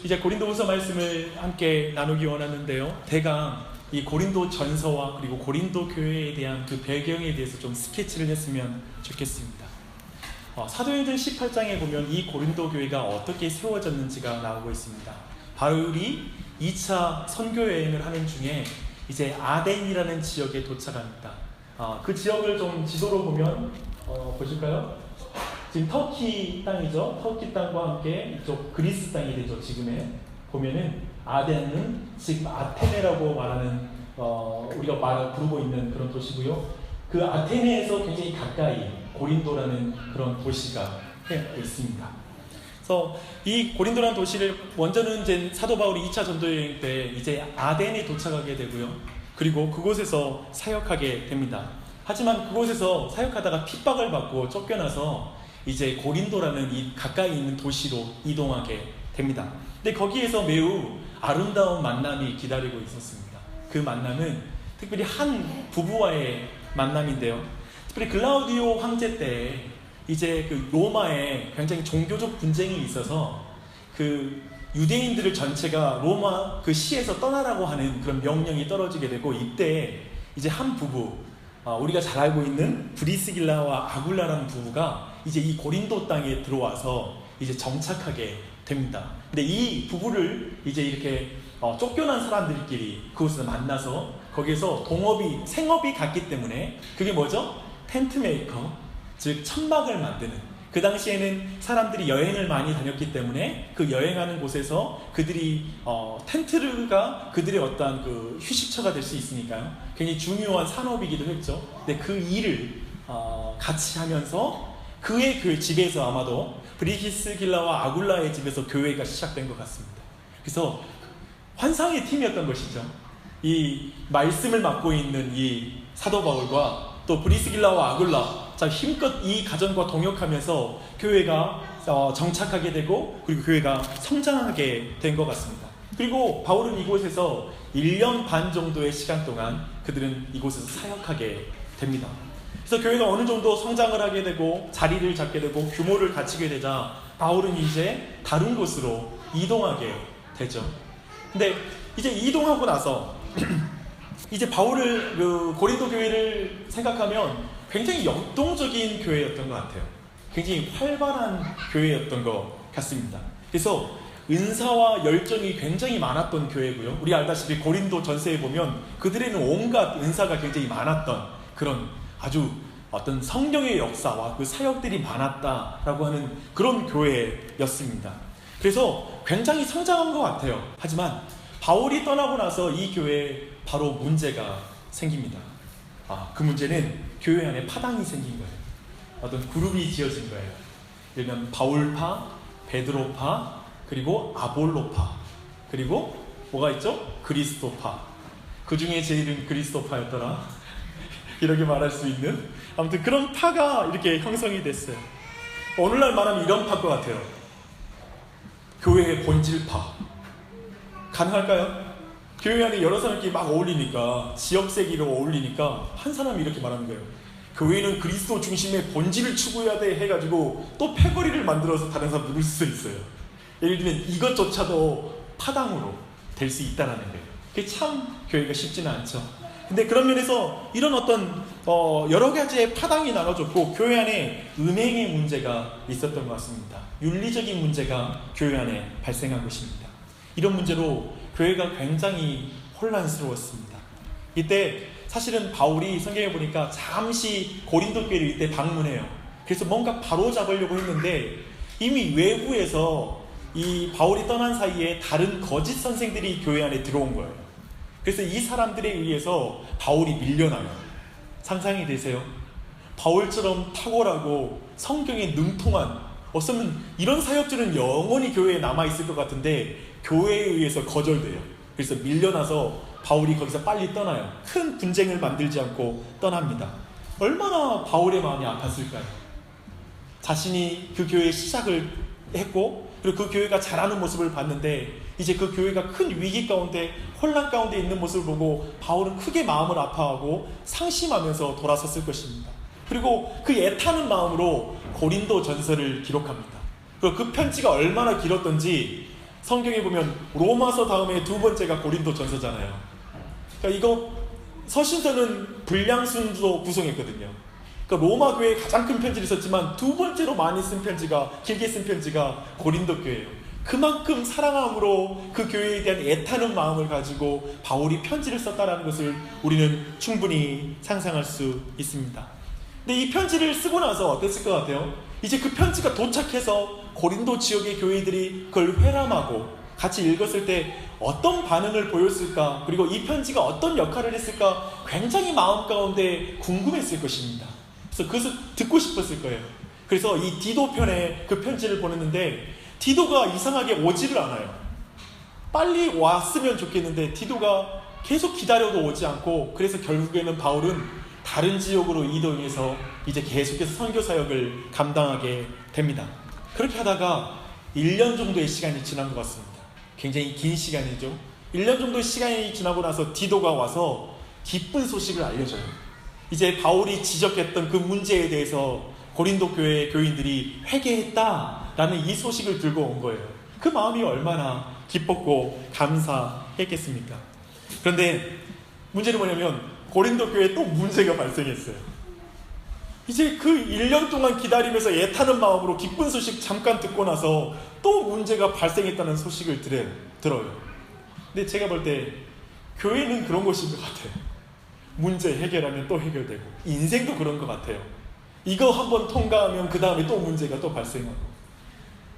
이제 고린도후서 말씀을 함께 나누기 원하는데요. 대강 이 고린도 전서와 그리고 고린도 교회에 대한 그 배경에 대해서 좀 스케치를 했으면 좋겠습니다. 사도행전 18장에 보면 이 고린도 교회가 어떻게 세워졌는지가 나오고 있습니다. 바울이 2차 선교 여행을 하는 중에 이제 아덴이라는 지역에 도착합니다. 그 지역을 좀 지도로 보면 보실까요? 지금 터키 땅이죠. 터키 땅과 함께 이쪽 그리스 땅이 되죠. 지금의 보면은 아덴은 지금 아테네라고 말하는 우리가 부르고 있는 그런 도시고요. 그 아테네에서 굉장히 가까이 고린도라는 그런 도시가 있습니다. 그래서 이 고린도라는 도시를 먼저는 이제 사도 바울이 2차 전도 여행 때 이제 아덴에 도착하게 되고요. 그리고 그곳에서 사역하게 됩니다. 하지만 그곳에서 사역하다가 핍박을 받고 쫓겨나서 이제 고린도라는 이 가까이 있는 도시로 이동하게 됩니다. 근데 거기에서 매우 아름다운 만남이 기다리고 있었습니다. 그 만남은 특별히 한 부부와의 만남인데요. 특별히 글라우디오 황제 때 이제 그 로마에 굉장히 종교적 분쟁이 있어서 그 유대인들을 전체가 로마 그 시에서 떠나라고 하는 그런 명령이 떨어지게 되고, 이때 이제 한 부부, 우리가 잘 알고 있는 브리스길라와 아굴라라는 부부가 이제 이 고린도 땅에 들어와서 이제 정착하게 됩니다. 근데 이 부부를 이제 이렇게 쫓겨난 사람들끼리 그곳에서 만나서 거기에서 생업이 같기 때문에 그게 뭐죠? 텐트 메이커, 즉 천막을 만드는, 그 당시에는 사람들이 여행을 많이 다녔기 때문에 그 여행하는 곳에서 그들이 텐트가 그들의 어떠한 그 휴식처가 될 수 있으니까요. 굉장히 중요한 산업이기도 했죠. 근데 그 일을 같이 하면서 그의 교회 집에서 아마도 브리스길라와 아굴라의 집에서 교회가 시작된 것 같습니다. 그래서 환상의 팀이었던 것이죠. 이 말씀을 맡고 있는 이 사도 바울과 또 브리스길라와 아굴라, 자 힘껏 이 가정과 동역하면서 교회가 정착하게 되고 그리고 교회가 성장하게 된 것 같습니다. 그리고 바울은 이곳에서 1년 반 정도의 시간 동안 그들은 이곳에서 사역하게 됩니다. 그래서 교회가 어느 정도 성장을 하게 되고 자리를 잡게 되고 규모를 갖추게 되자 바울은 이제 다른 곳으로 이동하게 되죠. 근데 이제 이동하고 나서 이제 바울을 그 고린도 교회를 생각하면 굉장히 역동적인 교회였던 것 같아요. 굉장히 활발한 교회였던 것 같습니다. 그래서 은사와 열정이 굉장히 많았던 교회고요. 우리 알다시피 고린도 전서에 보면 그들에는 온갖 은사가 굉장히 많았던 그런 아주 어떤 성령의 역사와 그 사역들이 많았다라고 하는 그런 교회였습니다. 그래서 굉장히 성장한 것 같아요. 하지만 바울이 떠나고 나서 이 교회에 바로 문제가 생깁니다. 그 문제는 교회 안에 파당이 생긴 거예요. 어떤 그룹이 지어진 거예요. 예를 들면 바울파, 베드로파, 그리고 아볼로파, 그리고 뭐가 있죠? 그리스도파. 그 중에 제일은 그리스도파였더라. 이렇게 말할 수 있는, 아무튼 그런 파가 이렇게 형성이 됐어요. 오늘날 말하면 이런 파것 같아요. 교회의 본질파. 가능할까요? 교회 안에 여러 사람끼리 막 어울리니까, 지역색으로 어울리니까 한 사람이 이렇게 말하는 거예요. 교회는 그리스도 중심의 본질을 추구해야 돼 해가지고 또 패거리를 만들어서 다른 사람 누를 수 있어요. 예를 들면 이것조차도 파당으로 될 수 있다는 거예요. 그게 참 교회가 쉽지는 않죠. 근데 그런 면에서 이런 어떤 여러 가지의 파당이 나눠졌고 교회 안에 음행의 문제가 있었던 것 같습니다. 윤리적인 문제가 교회 안에 발생한 것입니다. 이런 문제로 교회가 굉장히 혼란스러웠습니다. 이때 사실은 바울이 성경에 보니까 잠시 고린도 교회를 이때 방문해요. 그래서 뭔가 바로잡으려고 했는데 이미 외부에서 이 바울이 떠난 사이에 다른 거짓 선생들이 교회 안에 들어온 거예요. 그래서 이 사람들에 의해서 바울이 밀려나요. 상상이 되세요? 바울처럼 탁월하고 성경에 능통한, 어쩌면 이런 사역들은 영원히 교회에 남아있을 것 같은데 교회에 의해서 거절돼요. 그래서 밀려나서 바울이 거기서 빨리 떠나요. 큰 분쟁을 만들지 않고 떠납니다. 얼마나 바울의 마음이 아팠을까요? 자신이 그 교회의 시작을 했고 그리고 그 교회가 잘하는 모습을 봤는데 이제 그 교회가 큰 위기 가운데 혼란 가운데 있는 모습을 보고 바울은 크게 마음을 아파하고 상심하면서 돌아섰을 것입니다. 그리고 그 애타는 마음으로 고린도 전서를 기록합니다. 그리고 그 편지가 얼마나 길었던지 성경에 보면 로마서 다음에 두 번째가 고린도전서잖아요. 그러니까 이거 서신서는 불량순으로 구성했거든요. 그러니까 로마 교회에 가장 큰 편지를 썼지만 두 번째로 많이 쓴 편지가, 길게 쓴 편지가 고린도 교회예요. 그만큼 사랑함으로 그 교회에 대한 애타는 마음을 가지고 바울이 편지를 썼다라는 것을 우리는 충분히 상상할 수 있습니다. 근데 이 편지를 쓰고 나서 어땠을 것 같아요? 이제 그 편지가 도착해서 고린도 지역의 교회들이 그걸 회람하고 같이 읽었을 때 어떤 반응을 보였을까, 그리고 이 편지가 어떤 역할을 했을까 굉장히 마음 가운데 궁금했을 것입니다. 그래서 그것을 듣고 싶었을 거예요. 그래서 이 디도 편에 그 편지를 보냈는데 디도가 이상하게 오지를 않아요. 빨리 왔으면 좋겠는데 디도가 계속 기다려도 오지 않고, 그래서 결국에는 바울은 다른 지역으로 이동해서 이제 계속해서 선교 사역을 감당하게 됩니다. 그렇게 하다가 1년 정도의 시간이 지난 것 같습니다. 굉장히 긴 시간이죠. 1년 정도의 시간이 지나고 나서 디도가 와서 기쁜 소식을 알려줘요. 이제 바울이 지적했던 그 문제에 대해서 고린도 교회 교인들이 회개했다라는 이 소식을 들고 온 거예요. 그 마음이 얼마나 기뻤고 감사했겠습니까? 그런데 문제는 뭐냐면 고린도 교회에 또 문제가 발생했어요. 이제 그 1년 동안 기다리면서 애타는 마음으로 기쁜 소식 잠깐 듣고 나서 또 문제가 발생했다는 소식을 들어요. 근데 제가 볼 때 교회는 그런 곳인 것 같아요. 문제 해결하면 또 해결되고, 인생도 그런 것 같아요. 이거 한번 통과하면 그 다음에 또 문제가 또 발생하고.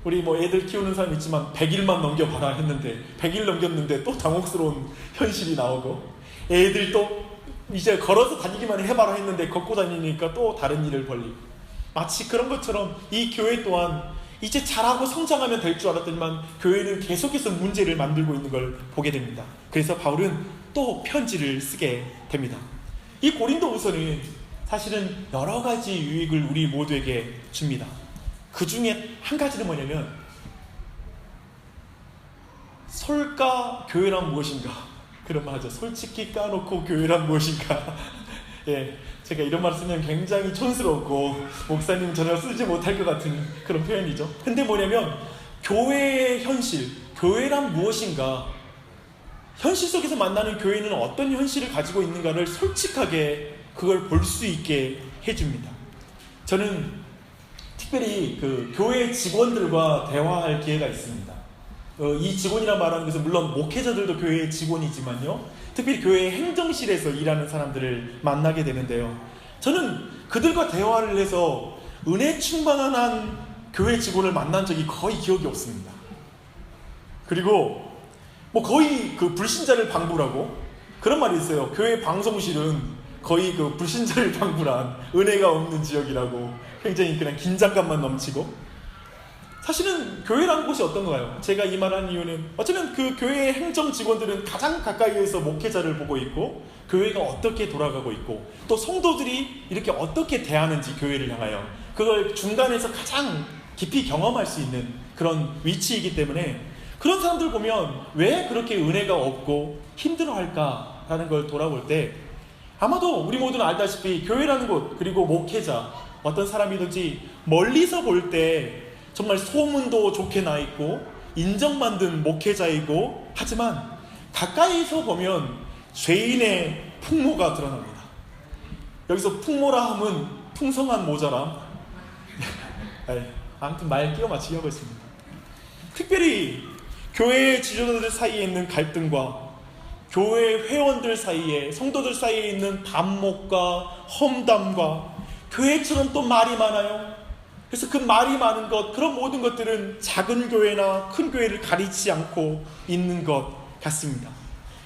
우리 뭐 애들 키우는 사람 있지만 100일만 넘겨봐라 했는데 100일 넘겼는데 또 당혹스러운 현실이 나오고, 애들 또 이제 걸어서 다니기만 해봐라 했는데 걷고 다니니까 또 다른 일을 벌리고, 마치 그런 것처럼 이 교회 또한 이제 잘하고 성장하면 될 줄 알았더니만 교회는 계속해서 문제를 만들고 있는 걸 보게 됩니다. 그래서 바울은 또 편지를 쓰게 됩니다. 이 고린도후서는 사실은 여러 가지 유익을 우리 모두에게 줍니다. 그 중에 한 가지는 뭐냐면, 솔까 교회란 무엇인가, 그런 말 하죠. 솔직히 까놓고 교회란 무엇인가. 예, 제가 이런 말 쓰면 굉장히 촌스럽고 목사님 전혀 쓰지 못할 것 같은 그런 표현이죠. 근데 뭐냐면 교회의 현실, 교회란 무엇인가, 현실 속에서 만나는 교회는 어떤 현실을 가지고 있는가를 솔직하게 그걸 볼 수 있게 해줍니다. 저는 특별히 그 교회 직원들과 대화할 기회가 있습니다. 이 직원이란 말하는 것은 물론 목회자들도 교회의 직원이지만요, 특별히 교회의 행정실에서 일하는 사람들을 만나게 되는데요, 저는 그들과 대화를 해서 은혜 충만한 교회 직원을 만난 적이 거의 기억이 없습니다. 그리고 뭐 거의 그 불신자를 방불하고, 그런 말이 있어요. 교회 방송실은 거의 그 불신자를 방불한 은혜가 없는 지역이라고, 굉장히 그냥 긴장감만 넘치고. 사실은 교회라는 곳이 어떤가요? 제가 이 말하는 이유는 어쩌면 그 교회의 행정 직원들은 가장 가까이에서 목회자를 보고 있고, 교회가 어떻게 돌아가고 있고, 또 성도들이 이렇게 어떻게 대하는지 교회를 향하여, 그걸 중간에서 가장 깊이 경험할 수 있는 그런 위치이기 때문에 그런 사람들 보면 왜 그렇게 은혜가 없고 힘들어할까라는 걸 돌아볼 때, 아마도 우리 모두는 알다시피 교회라는 곳, 그리고 목회자, 어떤 사람이든지 멀리서 볼 때 정말 소문도 좋게 나 있고 인정받는 목회자이고, 하지만 가까이서 보면 죄인의 풍모가 드러납니다. 여기서 풍모라 함은 풍성한 모자람. 아무튼 말 끼워 맞추기 하고 있습니다. 특별히 교회 지도자들 사이에 있는 갈등과 교회 회원들 사이에, 성도들 사이에 있는 반목과 험담과, 교회처럼 또 말이 많아요. 그래서 그 말이 많은 것, 그런 모든 것들은 작은 교회나 큰 교회를 가리지 않고 있는 것 같습니다.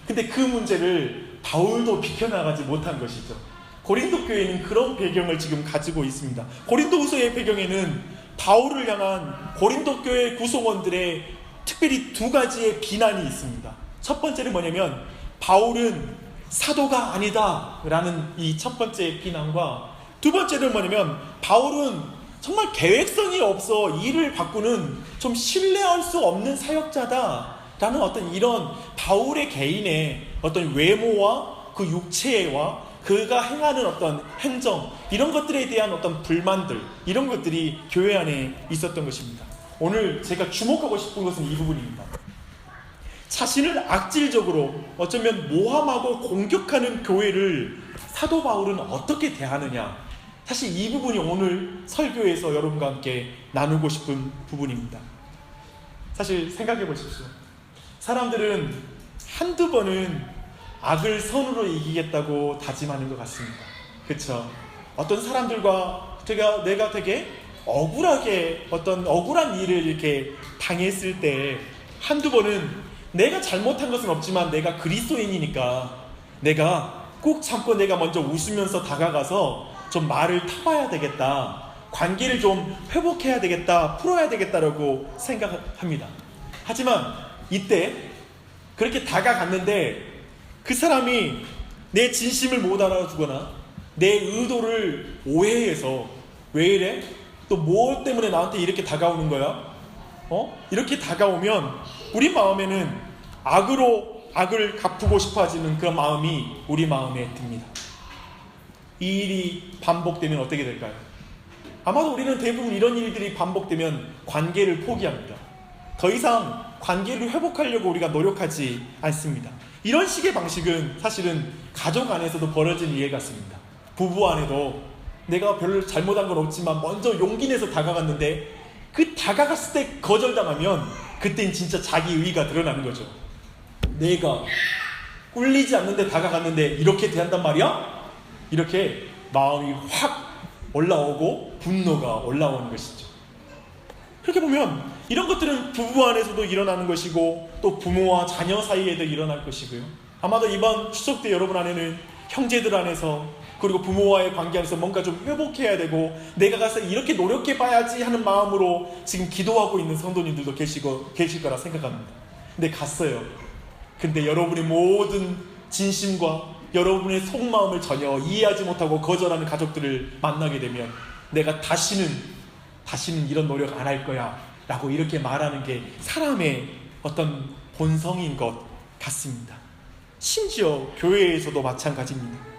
근데 그 문제를 바울도 비켜나가지 못한 것이죠. 고린도 교회는 그런 배경을 지금 가지고 있습니다. 고린도후서의 배경에는 바울을 향한 고린도 교회 구성원들의 특별히 두 가지의 비난이 있습니다. 첫 번째는 뭐냐면, 바울은 사도가 아니다 라는 이 첫 번째 비난과, 두 번째는 뭐냐면, 바울은 정말 계획성이 없어 일을 바꾸는 좀 신뢰할 수 없는 사역자다 라는 어떤 이런 바울의 개인의 어떤 외모와 그 육체와 그가 행하는 어떤 행정, 이런 것들에 대한 어떤 불만들, 이런 것들이 교회 안에 있었던 것입니다. 오늘 제가 주목하고 싶은 것은 이 부분입니다. 자신을 악질적으로 어쩌면 모함하고 공격하는 교회를 사도 바울은 어떻게 대하느냐, 사실 이 부분이 오늘 설교에서 여러분과 함께 나누고 싶은 부분입니다. 사실 생각해 보십시오. 사람들은 한두 번은 악을 선으로 이기겠다고 다짐하는 것 같습니다. 그렇죠? 어떤 사람들과 내가 되게 억울하게 어떤 억울한 일을 이렇게 당했을 때 한두 번은 내가 잘못한 것은 없지만 내가 그리스도인이니까 내가 꼭 참고 내가 먼저 웃으면서 다가가서 좀 말을 타봐야 되겠다, 관계를 좀 회복해야 되겠다, 풀어야 되겠다라고 생각합니다. 하지만 이때 그렇게 다가갔는데 그 사람이 내 진심을 못 알아주거나 내 의도를 오해해서 왜 이래? 또 뭐 때문에 나한테 이렇게 다가오는 거야? 이렇게 다가오면 우리 마음에는 악을 갚고 싶어지는 그런 마음이 우리 마음에 듭니다. 이 일이 반복되면 어떻게 될까요? 아마도 우리는 대부분 이런 일들이 반복되면 관계를 포기합니다. 더 이상 관계를 회복하려고 우리가 노력하지 않습니다. 이런 식의 방식은 사실은 가족 안에서도 벌어지는 일 같습니다. 부부 안에도 내가 별로 잘못한 건 없지만 먼저 용기 내서 다가갔는데 그 다가갔을 때 거절당하면 그땐 진짜 자기 의의가 드러나는 거죠. 내가 꿀리지 않는데 다가갔는데 이렇게 대한단 말이야? 이렇게 마음이 확 올라오고 분노가 올라오는 것이죠. 그렇게 보면 이런 것들은 부부 안에서도 일어나는 것이고 또 부모와 자녀 사이에도 일어날 것이고요. 아마도 이번 추석 때 여러분 안에는 형제들 안에서 그리고 부모와의 관계 안에서 뭔가 좀 회복해야 되고 내가 가서 이렇게 노력해봐야지 하는 마음으로 지금 기도하고 있는 성도님들도 계실 거라 생각합니다. 근데 갔어요. 근데 여러분의 모든 진심과 여러분의 속마음을 전혀 이해하지 못하고 거절하는 가족들을 만나게 되면 내가 다시는 이런 노력 안 할 거야 라고 이렇게 말하는 게 사람의 어떤 본성인 것 같습니다. 심지어 교회에서도 마찬가지입니다.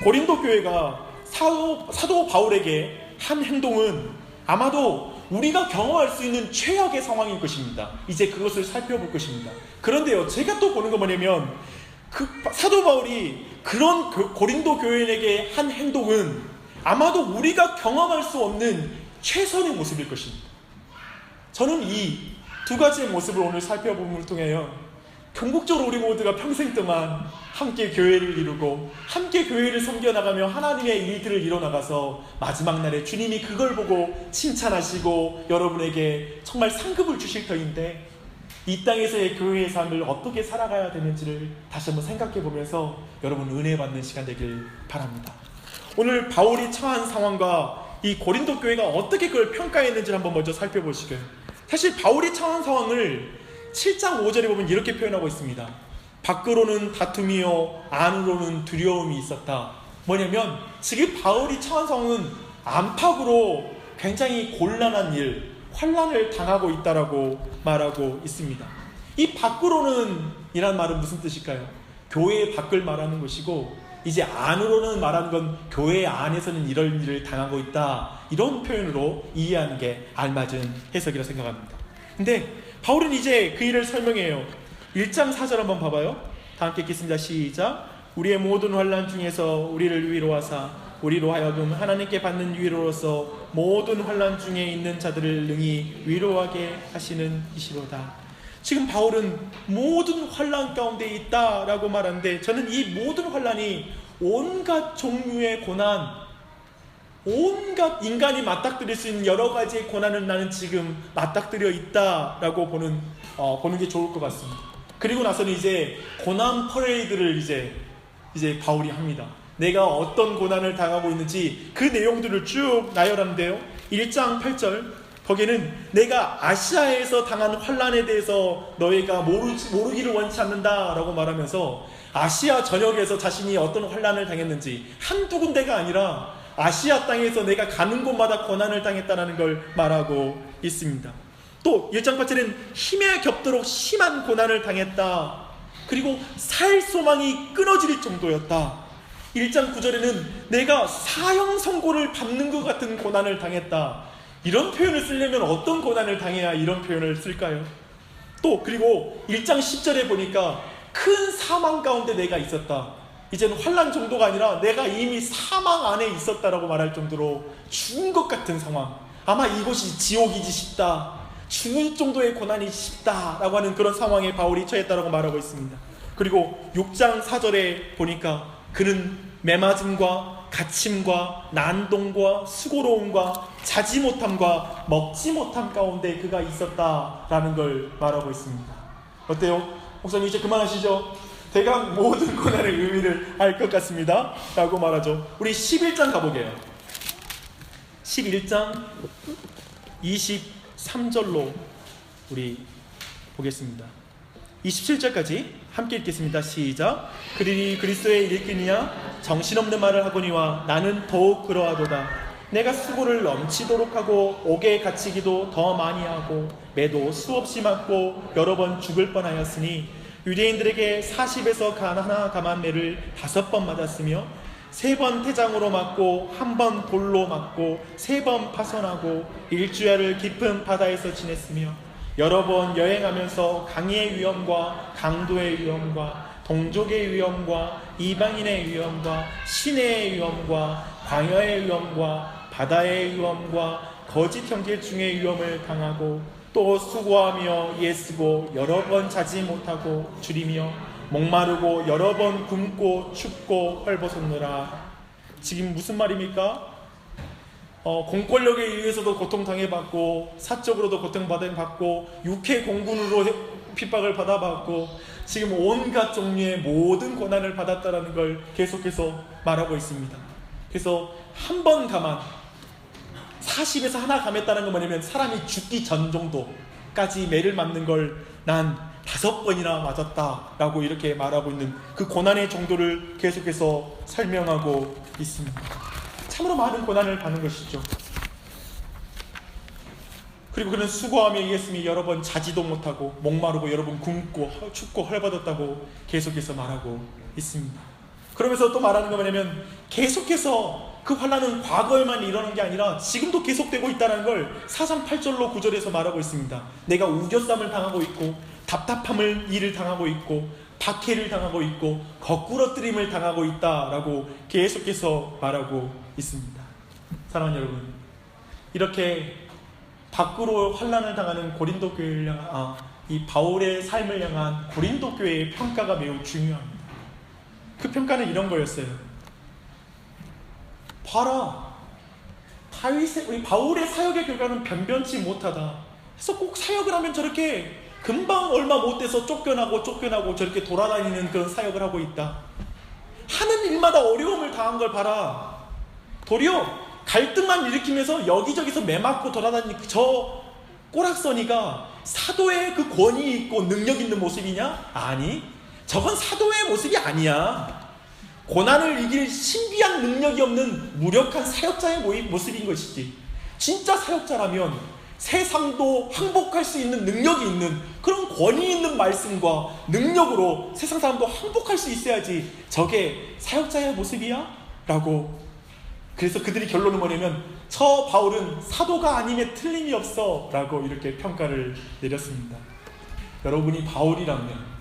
고린도 교회가 사도 바울에게 한 행동은 아마도 우리가 경험할 수 있는 최악의 상황일 것입니다. 이제 그것을 살펴볼 것입니다. 그런데요, 제가 또 보는 거 뭐냐면 그 사도 바울이 그런 고린도 교인에게 한 행동은 아마도 우리가 경험할 수 없는 최선의 모습일 것입니다. 저는 이 두 가지의 모습을 오늘 살펴봄을 통하여 궁극적으로 우리 모두가 평생 동안 함께 교회를 이루고 함께 교회를 섬겨나가며 하나님의 일들을 이뤄나가서 마지막 날에 주님이 그걸 보고 칭찬하시고 여러분에게 정말 상급을 주실 터인데 이 땅에서의 교회의 삶을 어떻게 살아가야 되는지를 다시 한번 생각해 보면서 여러분 은혜 받는 시간 되길 바랍니다. 오늘 바울이 처한 상황과 이 고린도 교회가 어떻게 그걸 평가했는지를 한번 먼저 살펴보시고요. 사실 바울이 처한 상황을 7장 5절에 보면 이렇게 표현하고 있습니다. 밖으로는 다툼이요 안으로는 두려움이 있었다. 뭐냐면 지금 바울이 처한 상황은 안팎으로 굉장히 곤란한 일, 환난을 당하고 있다라고 말하고 있습니다. 이 밖으로는 이란 말은 무슨 뜻일까요? 교회의 밖을 말하는 것이고 이제 안으로는 말하는 건 교회 안에서는 이런 일을 당하고 있다, 이런 표현으로 이해하는 게 알맞은 해석이라 생각합니다. 근데 바울은 이제 그 일을 설명해요. 1장 4절 한번 봐봐요. 다 함께 읽겠습니다. 시작. 우리의 모든 환난 중에서 우리를 위로하사 우리로 하여금 하나님께 받는 위로로서 모든 환난 중에 있는 자들을 능히 위로하게 하시는 이시로다. 지금 바울은 모든 환난 가운데 있다라고 말하는데 저는 이 모든 환난이 온갖 종류의 고난, 온갖 인간이 맞닥뜨릴 수 있는 여러 가지의 고난을 나는 지금 맞닥뜨려 있다라고 보는 게 좋을 것 같습니다. 그리고 나서는 이제 고난 퍼레이드를 이제 바울이 합니다. 내가 어떤 고난을 당하고 있는지 그 내용들을 쭉 나열하는데요. 1장 8절 거기에는 내가 아시아에서 당한 환난에 대해서 너희가 모르기를 원치 않는다라고 말하면서 아시아 전역에서 자신이 어떤 환난을 당했는지 한두 군데가 아니라 아시아 땅에서 내가 가는 곳마다 고난을 당했다는 걸 말하고 있습니다. 또 1장 8절에는 힘에 겹도록 심한 고난을 당했다. 그리고 살 소망이 끊어질 정도였다. 1장 9절에는 내가 사형 선고를 받는 것 같은 고난을 당했다. 이런 표현을 쓰려면 어떤 고난을 당해야 이런 표현을 쓸까요? 또 그리고 1장 10절에 보니까 큰 사망 가운데 내가 있었다. 이제는 환난 정도가 아니라 내가 이미 사망 안에 있었다라고 말할 정도로 죽은 것 같은 상황. 아마 이곳이 지옥이지 싶다, 죽을 정도의 고난이 싶다라고 하는 그런 상황에 바울이 처했다라고 말하고 있습니다. 그리고 6장 4절에 보니까 그는 매맞음과 갇힘과 난동과 수고로움과 자지 못함과 먹지 못함 가운데 그가 있었다라는 걸 말하고 있습니다. 어때요? 목사님 이제 그만하시죠? 대강 모든 고난의 의미를 알 것 같습니다 라고 말하죠. 우리 11장 가보게요. 11장 23절로 우리 보겠습니다. 27절까지 함께 읽겠습니다. 시작. 그리니 그리스도의 일꾼이야 정신없는 말을 하거니와 나는 더욱 그러하도다. 내가 수고를 넘치도록 하고 옥에 갇히기도 더 많이 하고 매도 수없이 맞고 여러 번 죽을 뻔하였으니 유대인들에게 40에서 하나 감한 매를 5번 맞았으며 3번 태장으로 맞고 1번 돌로 맞고 3번 파손하고 일주일을 깊은 바다에서 지냈으며 여러 번 여행하면서 강의 위험과 강도의 위험과 동족의 위험과 이방인의 위험과 시내의 위험과 광야의 위험과 바다의 위험과 거짓 형제 중의 위험을 당하고 또 수고하며 애쓰고 여러 번 자지 못하고 줄이며 목마르고 여러 번 굶고 춥고 헐벗었노라. 지금 무슨 말입니까? 공권력에 의해서도 고통당해봤고 사적으로도 고통받고 육해 공군으로 핍박을 받아봤고 지금 온갖 종류의 모든 고난을 받았다라는 걸 계속해서 말하고 있습니다. 그래서 한 번 감한 40에서 하나 감했다는 건 뭐냐면 사람이 죽기 전 정도까지 매를 맞는 걸 난 5번이나 맞았다라고 이렇게 말하고 있는 그 고난의 정도를 계속해서 설명하고 있습니다. 참으로 많은 고난을 받는 것이죠. 그리고 그는 수고하며 일했으니 여러 번 자지도 못하고 목마르고 여러 번 굶고 춥고 헐벗었다고 계속해서 말하고 있습니다. 그러면서 또 말하는 거 뭐냐면 계속해서 그 환난은 과거에만 일어난 게 아니라 지금도 계속되고 있다는 걸 4장 8절로 9절에서 말하고 있습니다. 내가 우겨쌈을 당하고 있고 답답함을 일을 당하고 있고 박해를 당하고 있고 거꾸러뜨림을 당하고 있다라고 계속해서 말하고 있습니다. 사랑하는 여러분, 이렇게 밖으로 환난을 당하는 고린도 교회를 향한 이 바울의 삶을 향한 고린도 교회의 평가가 매우 중요합니다. 그 평가는 이런 거였어요. 봐라, 우리 바울의 사역의 결과는 변변치 못하다. 그래서 꼭 사역을 하면 저렇게 금방 얼마 못 돼서 쫓겨나고 저렇게 돌아다니는 그런 사역을 하고 있다. 하는 일마다 어려움을 당한 걸 봐라. 도리어 갈등만 일으키면서 여기저기서 매맞고 돌아다니는 저 꼬락서니가 사도의 그 권위 있고 능력 있는 모습이냐? 아니, 저건 사도의 모습이 아니야. 고난을 이길 신비한 능력이 없는 무력한 사역자의 모습인 것이지. 진짜 사역자라면 세상도 항복할 수 있는 능력이 있는 그런 권위 있는 말씀과 능력으로 세상 사람도 항복할 수 있어야지 저게 사역자의 모습이야? 라고. 그래서 그들이 결론은 뭐냐면 저 바울은 사도가 아님에 틀림이 없어 라고 이렇게 평가를 내렸습니다. 여러분이 바울이라면,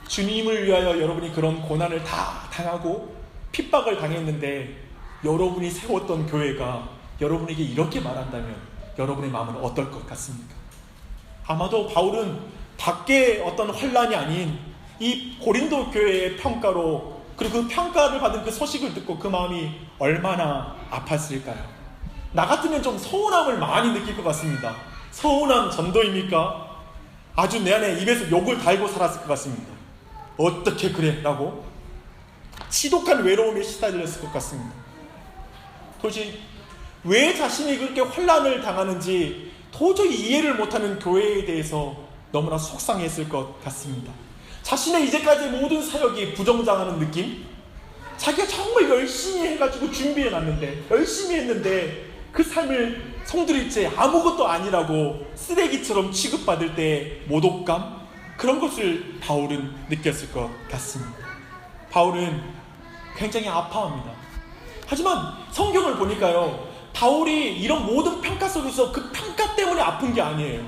주님을 위하여 여러분이 그런 고난을 다 당하고 핍박을 당했는데 여러분이 세웠던 교회가 여러분에게 이렇게 말한다면 여러분의 마음은 어떨 것 같습니까? 아마도 바울은 밖에 어떤 환난이 아닌 이 고린도 교회의 평가로, 그리고 그 평가를 받은 그 소식을 듣고 그 마음이 얼마나 아팠을까요? 나 같으면 좀 서운함을 많이 느낄 것 같습니다. 서운함 정도입니까? 아주 내 안에 입에서 욕을 달고 살았을 것 같습니다. 어떻게 그래? 라고 지독한 외로움에 시달렸을 것 같습니다. 도대체 왜 자신이 그렇게 환난을 당하는지 도저히 이해를 못하는 교회에 대해서 너무나 속상했을 것 같습니다. 자신의 이제까지 모든 사역이 부정당하는 느낌? 자기가 정말 열심히 해가지고 준비해놨는데, 열심히 했는데 그 삶을 성도일체 아무것도 아니라고 쓰레기처럼 취급받을 때 모독감? 그런 것을 바울은 느꼈을 것 같습니다. 바울은 굉장히 아파합니다. 하지만 성경을 보니까요, 바울이 이런 모든 평가 속에서 그 평가 때문에 아픈 게 아니에요.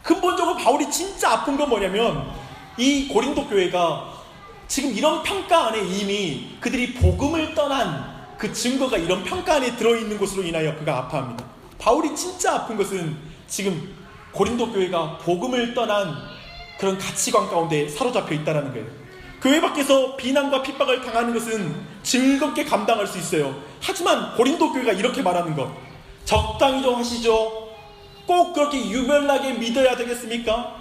근본적으로 바울이 진짜 아픈 건 뭐냐면 이 고린도 교회가 지금 이런 평가 안에 이미 그들이 복음을 떠난 그 증거가 이런 평가 안에 들어있는 것으로 인하여 그가 아파합니다. 바울이 진짜 아픈 것은 지금 고린도 교회가 복음을 떠난 그런 가치관 가운데 사로잡혀 있다는 거예요. 교회 밖에서 비난과 핍박을 당하는 것은 즐겁게 감당할 수 있어요. 하지만 고린도 교회가 이렇게 말하는 것, 적당히 좀 하시죠. 꼭 그렇게 유별나게 믿어야 되겠습니까?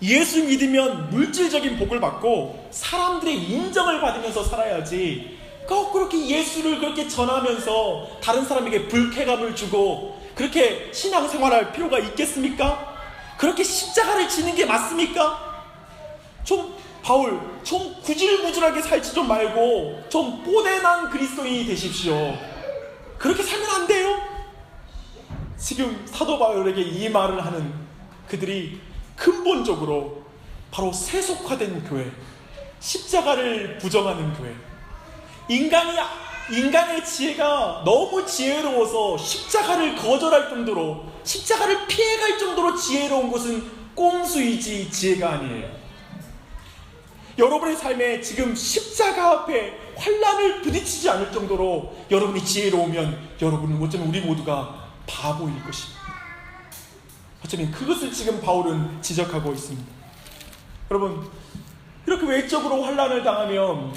예수 믿으면 물질적인 복을 받고 사람들의 인정을 받으면서 살아야지, 꼭 그렇게 예수를 그렇게 전하면서 다른 사람에게 불쾌감을 주고 그렇게 신앙생활할 필요가 있겠습니까? 그렇게 십자가를 지는 게 맞습니까? 바울, 좀 구질구질하게 살지 좀 말고 좀 뽀대난 그리스도인이 되십시오. 그렇게 살면 안 돼요? 지금 사도 바울에게 이 말을 하는 그들이 근본적으로 바로 세속화된 교회, 십자가를 부정하는 교회, 인간의 지혜가 너무 지혜로워서 십자가를 거절할 정도로, 십자가를 피해갈 정도로 지혜로운 것은 꼼수이지 지혜가 아니에요. 여러분의 삶에 지금 십자가 앞에 환난을 부딪히지 않을 정도로 여러분이 지혜로우면 여러분은 어쩌면 우리 모두가 바보일 것입니다. 어쩌면 그것을 지금 바울은 지적하고 있습니다. 여러분, 이렇게 외적으로 환난을 당하면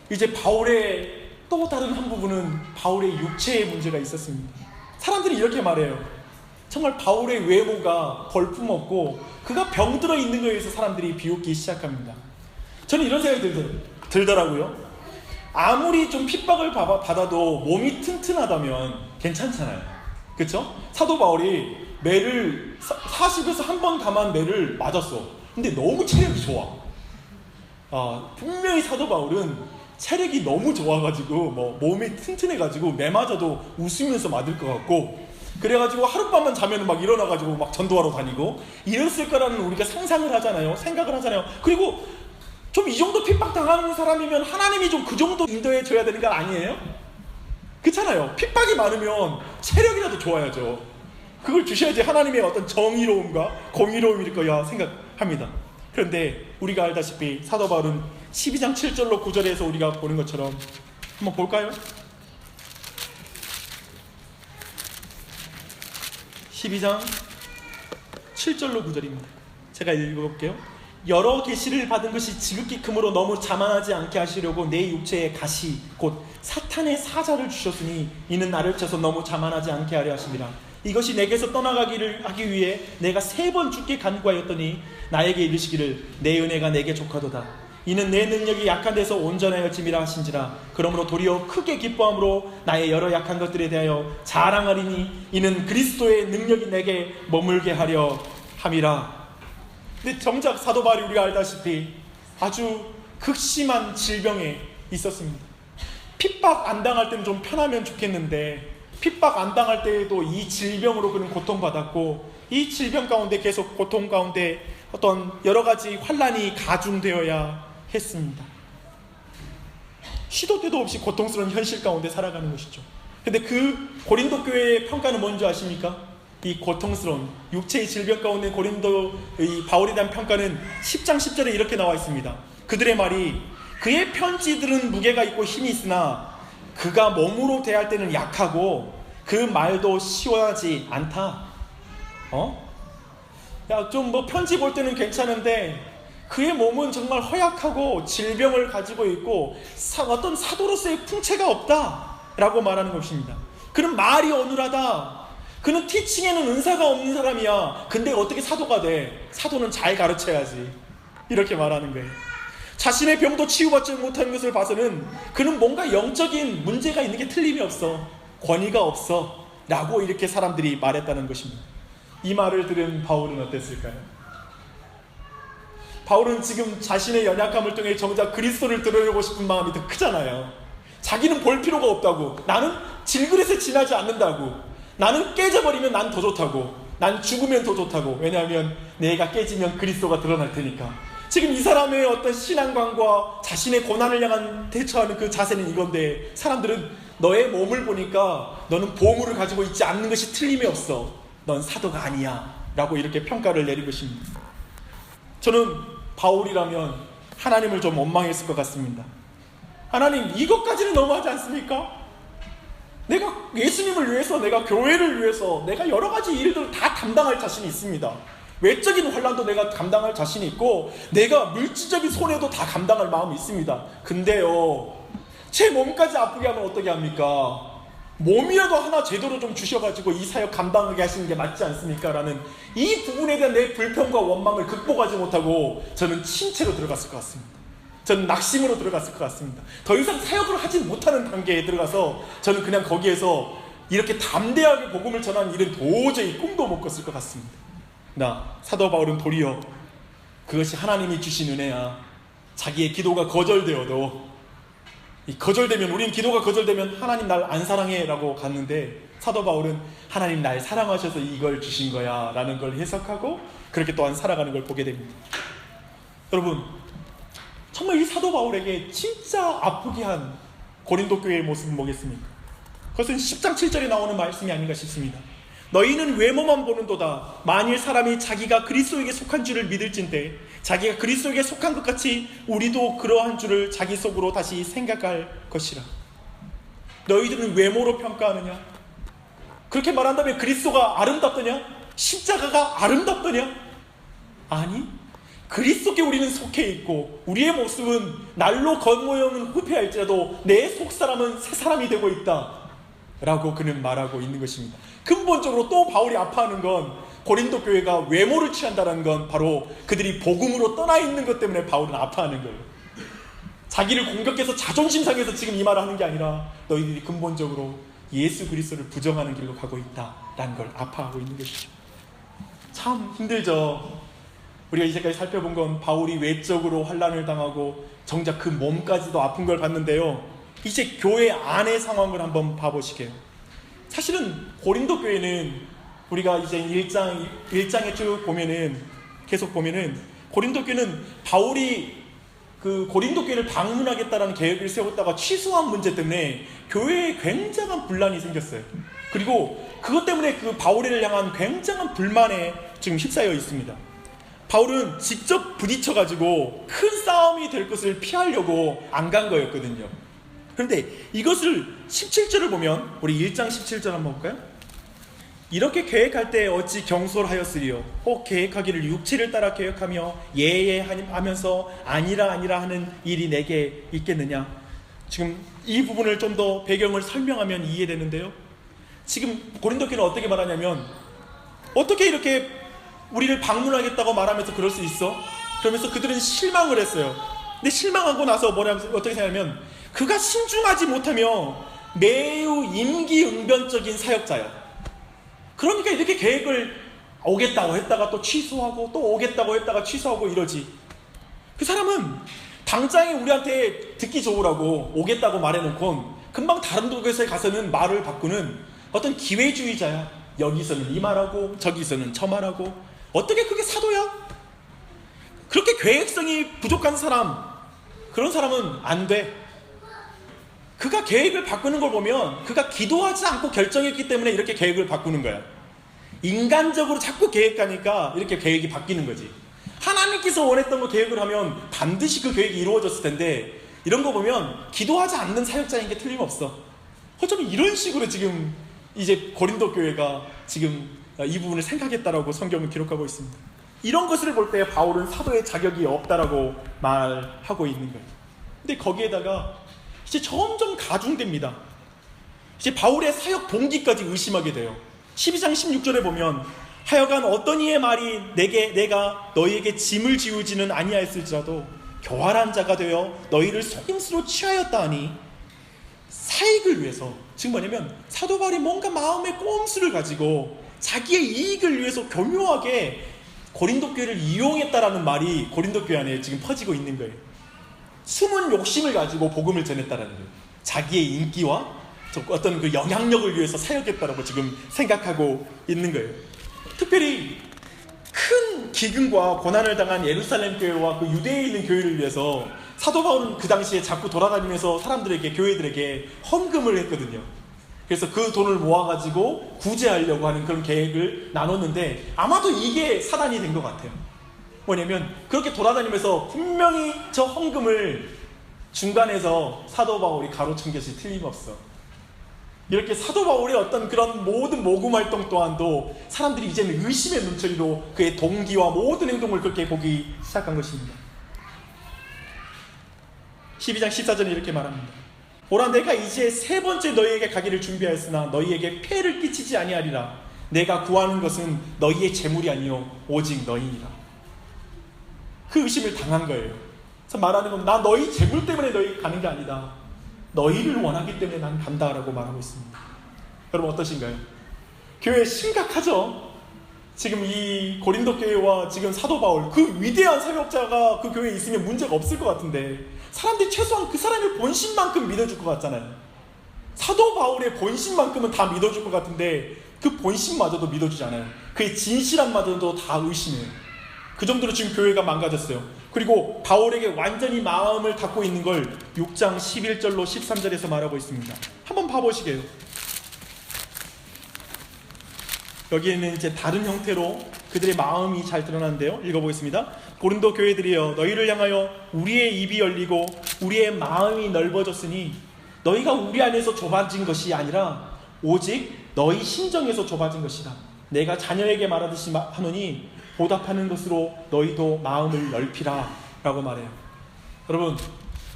이제 바울의 또 다른 한 부분은 바울의 육체의 문제가 있었습니다. 사람들이 이렇게 말해요. 정말 바울의 외모가 벌품없고 그가 병들어 있는 거에 의해서 사람들이 비웃기 시작합니다. 저는 이런 생각이 들더라고요. 아무리 좀 핍박을 받아도 몸이 튼튼하다면 괜찮잖아요. 그렇죠? 사도 바울이 매를 40에서 한 번 감한 매를 맞았어. 근데 너무 체력이 좋아. 분명히 사도 바울은 체력이 너무 좋아가지고 몸이 튼튼해가지고 매 맞아도 웃으면서 맞을 것 같고, 그래가지고 하룻밤만 자면 막 일어나가지고 막 전도하러 다니고 이랬을 거라는 우리가 상상을 하잖아요. 생각을 하잖아요. 그리고 좀 이 정도 핍박 당하는 사람이면 하나님이 좀 그 정도 인도해 줘야 되는 거 아니에요? 그렇잖아요. 핍박이 많으면 체력이라도 좋아야죠. 그걸 주셔야지 하나님의 어떤 정의로움과 공의로움일 거야 생각합니다. 그런데 우리가 알다시피 사도 바울은 12장 7절로 9절에서 우리가 보는 것처럼 한번 볼까요? 12장 7절로 9절입니다. 제가 읽어볼게요. 여러 계시를 받은 것이 지극히 크므로 너무 자만하지 않게 하시려고 내 육체에 가시 곧 사탄의 사자를 주셨으니 이는 나를 쳐서 너무 자만하지 않게 하려 하심이라. 이것이 내게서 떠나가기를 하기 위해 내가 3번 주께 간구하였더니 나에게 이르시기를 내 은혜가 내게 족하도다. 이는 내 능력이 약한 데서 온전하여짐이라 하신지라. 그러므로 도리어 크게 기뻐함으로 나의 여러 약한 것들에 대하여 자랑하리니 이는 그리스도의 능력이 내게 머물게 하려 함이라. 근데 정작 사도 바울이 우리가 알다시피 아주 극심한 질병에 있었습니다. 핍박 안 당할 때는 좀 편하면 좋겠는데 핍박 안 당할 때에도 이 질병으로 그는 고통받았고, 이 질병 가운데 계속 고통 가운데 어떤 여러 가지 환난이 가중되어야 했습니다. 시도 때도 없이 고통스러운 현실 가운데 살아가는 것이죠. 근데 그 고린도 교회의 평가는 뭔지 아십니까? 이 고통스러운 육체의 질병 가운데 고린도의 바울에 대한 평가는 10장 10절에 이렇게 나와 있습니다. 그들의 말이 그의 편지들은 무게가 있고 힘이 있으나 그가 몸으로 대할 때는 약하고 그 말도 시원하지 않다. 야, 좀 편지 볼 때는 괜찮은데 그의 몸은 정말 허약하고 질병을 가지고 있고 어떤 사도로서의 풍채가 없다라고 말하는 것입니다. 그는 말이 어눌하다. 그는 티칭에는 은사가 없는 사람이야. 근데 어떻게 사도가 돼? 사도는 잘 가르쳐야지. 이렇게 말하는 거예요. 자신의 병도 치유받지 못하는 것을 봐서는 그는 뭔가 영적인 문제가 있는 게 틀림이 없어. 권위가 없어. 라고 이렇게 사람들이 말했다는 것입니다. 이 말을 들은 바울은 어땠을까요? 바울은 지금 자신의 연약함을 통해 정작 그리스도를 드러내고 싶은 마음이 더 크잖아요. 자기는 볼 필요가 없다고. 나는 질그릇에 지나지 않는다고. 나는 깨져버리면 난 더 좋다고. 난 죽으면 더 좋다고. 왜냐하면 내가 깨지면 그리스도가 드러날 테니까. 지금 이 사람의 어떤 신앙관과 자신의 고난을 향한 대처하는 그 자세는 이건데, 사람들은 너의 몸을 보니까 너는 보물을 가지고 있지 않는 것이 틀림이 없어. 넌 사도가 아니야 라고 이렇게 평가를 내린 것입니다. 저는 바울이라면 하나님을 좀 원망했을 것 같습니다. 하나님, 이것까지는 너무하지 않습니까? 내가 예수님을 위해서, 내가 교회를 위해서 내가 여러 가지 일들을 다 감당할 자신이 있습니다. 외적인 환난도 내가 감당할 자신이 있고 내가 물질적인 손해도 다 감당할 마음이 있습니다. 근데요, 제 몸까지 아프게 하면 어떻게 합니까? 몸이라도 하나 제대로 좀 주셔가지고 이 사역 감당하게 하시는 게 맞지 않습니까? 라는 이 부분에 대한 내 불평과 원망을 극복하지 못하고 저는 침체로 들어갔을 것 같습니다. 저는 낙심으로 들어갔을 것 같습니다. 더 이상 사역을 하지 못하는 단계에 들어가서 저는 그냥 거기에서 이렇게 담대하게 복음을 전하는 일은 도저히 꿈도 못 꿨을 것 같습니다. 사도 바울은 도리어 그것이 하나님이 주신 은혜야. 자기의 기도가 거절되어도, 우린 기도가 거절되면 하나님 날 안 사랑해 라고 갔는데, 사도 바울은 하나님 날 사랑하셔서 이걸 주신 거야 라는 걸 해석하고 그렇게 또한 살아가는 걸 보게 됩니다. 여러분, 정말 이 사도 바울에게 진짜 아프게 한 고린도 교회의 모습은 뭐겠습니까? 그것은 10장 7절에 나오는 말씀이 아닌가 싶습니다. 너희는 외모만 보는도다. 만일 사람이 자기가 그리스도에게 속한 줄을 믿을진대 자기가 그리스도에게 속한 것 같이 우리도 그러한 줄을 자기 속으로 다시 생각할 것이라. 너희들은 외모로 평가하느냐? 그렇게 말한다면 그리스도가 아름답더냐? 십자가가 아름답더냐? 아니, 그리스도께 우리는 속해 있고 우리의 모습은 날로 겉모형은 후패할지라도 내 속사람은 새 사람이 되고 있다 라고 그는 말하고 있는 것입니다. 근본적으로 또 바울이 아파하는 건 고린도 교회가 외모를 취한다는 건 바로 그들이 복음으로 떠나 있는 것 때문에 바울은 아파하는 거예요. 자기를 공격해서 자존심 상해서 지금 이 말을 하는 게 아니라 너희들이 근본적으로 예수 그리스도를 부정하는 길로 가고 있다라는 걸 아파하고 있는 것이죠. 참 힘들죠. 우리가 이제까지 살펴본 건 바울이 외적으로 환난을 당하고 정작 그 몸까지도 아픈 걸 봤는데요. 이제 교회 안의 상황을 한번 봐보시게요. 사실은 고린도 교회는 우리가 이제 1장에 쭉 보면은, 계속 보면은 고린도 교회는 바울이 그 고린도 교회를 방문하겠다라는 계획을 세웠다가 취소한 문제 때문에 교회에 굉장한 분란이 생겼어요. 그리고 그것 때문에 그 바울을 향한 굉장한 불만에 지금 휩싸여 있습니다. 바울은 직접 부딪혀가지고 큰 싸움이 될 것을 피하려고 안 간 거였거든요. 그런데 이것을 17절을 보면, 우리 1장 17절 한번 볼까요? 이렇게 계획할 때 어찌 경솔하였으리요? 혹 계획하기를 육체를 따라 계획하며 예예하면서 아니라 하는 일이 내게 있겠느냐? 지금 이 부분을 좀 더 배경을 설명하면 이해되는데요. 지금 고린도 교회는 어떻게 말하냐면, 어떻게 이렇게 우리를 방문하겠다고 말하면서 그럴 수 있어? 그러면서 그들은 실망을 했어요. 근데 실망하고 나서 어떻게 생각하면, 그가 신중하지 못하며 매우 임기응변적인 사역자야. 그러니까 이렇게 계획을 오겠다고 했다가 또 취소하고 또 오겠다고 했다가 취소하고 이러지. 그 사람은 당장에 우리한테 듣기 좋으라고 오겠다고 말해놓고 금방 다른 곳에 가서는 말을 바꾸는 어떤 기회주의자야. 여기서는 이 말하고 저기서는 저 말하고. 어떻게 그게 사도야? 그렇게 계획성이 부족한 사람, 그런 사람은 안 돼. 그가 계획을 바꾸는 걸 보면 그가 기도하지 않고 결정했기 때문에 이렇게 계획을 바꾸는 거야. 인간적으로 자꾸 계획하니까 이렇게 계획이 바뀌는 거지. 하나님께서 원했던 거 계획을 하면 반드시 그 계획이 이루어졌을 텐데, 이런 거 보면 기도하지 않는 사역자인 게 틀림없어. 어쩌면 이런 식으로 지금 이제 고린도 교회가 지금 이 부분을 생각했다라고 성경은 기록하고 있습니다. 이런 것을 볼 때 바울은 사도의 자격이 없다라고 말하고 있는 거예요. 근데 거기에다가 이제 점점 가중됩니다. 이제 바울의 사역 동기까지 의심하게 돼요. 12장 16절에 보면, 하여간 어떤 이의 말이 내가 너희에게 짐을 지우지는 아니하였을지라도 교활한 자가 되어 너희를 속임수로 취하였다 하니, 사익을 위해서, 지금 뭐냐면 사도 바울이 뭔가 마음의 꼼수를 가지고 자기의 이익을 위해서 교묘하게 고린도 교회를 이용했다라는 말이 고린도 교회 안에 지금 퍼지고 있는 거예요. 숨은 욕심을 가지고 복음을 전했다라는 거예요. 자기의 인기와 어떤 그 영향력을 위해서 사역했다라고 지금 생각하고 있는 거예요. 특별히 큰 기근과 고난을 당한 예루살렘 교회와 그 유대에 있는 교회를 위해서 사도 바울은 그 당시에 자꾸 돌아다니면서 사람들에게, 교회들에게 헌금을 했거든요. 그래서 그 돈을 모아가지고 구제하려고 하는 그런 계획을 나눴는데 아마도 이게 사단이 된 것 같아요. 뭐냐면 그렇게 돌아다니면서 분명히 저 헌금을 중간에서 사도 바울이 가로챈 것이 틀림없어. 이렇게 사도 바울의 어떤 그런 모든 모금 활동 또한도 사람들이 이제는 의심의 눈초리로 그의 동기와 모든 행동을 그렇게 보기 시작한 것입니다. 12장 14절에 이렇게 말합니다. 보라, 내가 이제 세 번째 너희에게 가기를 준비하였으나 너희에게 폐를 끼치지 아니하리라. 내가 구하는 것은 너희의 재물이 아니요 오직 너희니라. 그 의심을 당한 거예요. 그래서 말하는 건 나 너희 재물 때문에 너희 가는 게 아니다. 너희를 원하기 때문에 난 간다라고 말하고 있습니다. 여러분 어떠신가요? 교회 심각하죠? 지금 이 고린도 교회와 지금 사도 바울 그 위대한 사역자가 그 교회에 있으면 문제가 없을 것 같은데 사람들이 최소한 그 사람의 본심만큼 믿어줄 것 같잖아요. 사도 바울의 본심만큼은 다 믿어줄 것 같은데 그 본심마저도 믿어주지 않아요. 그의 진실함마저도 다 의심해요. 그 정도로 지금 교회가 망가졌어요. 그리고 바울에게 완전히 마음을 닫고 있는 걸 6장 11절로 13절에서 말하고 있습니다. 한번 봐보시게요. 여기에는 이제 다른 형태로 그들의 마음이 잘 드러나는데요. 읽어보겠습니다. 고린도 교회들이여, 너희를 향하여 우리의 입이 열리고 우리의 마음이 넓어졌으니 너희가 우리 안에서 좁아진 것이 아니라 오직 너희 심정에서 좁아진 것이다. 내가 자녀에게 말하듯이 하노니 보답하는 것으로 너희도 마음을 넓히라 라고 말해요. 여러분,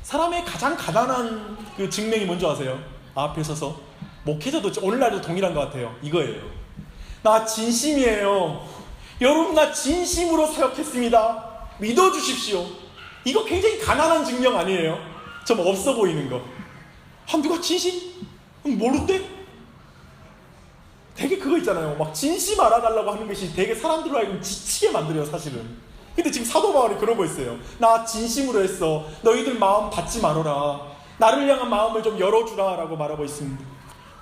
사람의 가장 가난한 그 증명이 뭔지 아세요? 앞에 서서 목회자도 오늘날도 동일한 것 같아요. 이거예요. 나 진심이에요. 여러분, 나 진심으로 사역했습니다. 믿어주십시오. 이거 굉장히 가난한 증명 아니에요? 좀 없어 보이는 거. 누가 진심? 모른대? 되게 그거 있잖아요. 막 진심 알아달라고 하는 것이 되게 사람들로 하여금 지치게 만들어요, 사실은. 근데 지금 사도 바울이 그러고 있어요. 나 진심으로 했어. 너희들 마음 닫지 말아라. 나를 향한 마음을 좀 열어주라 라고 말하고 있습니다.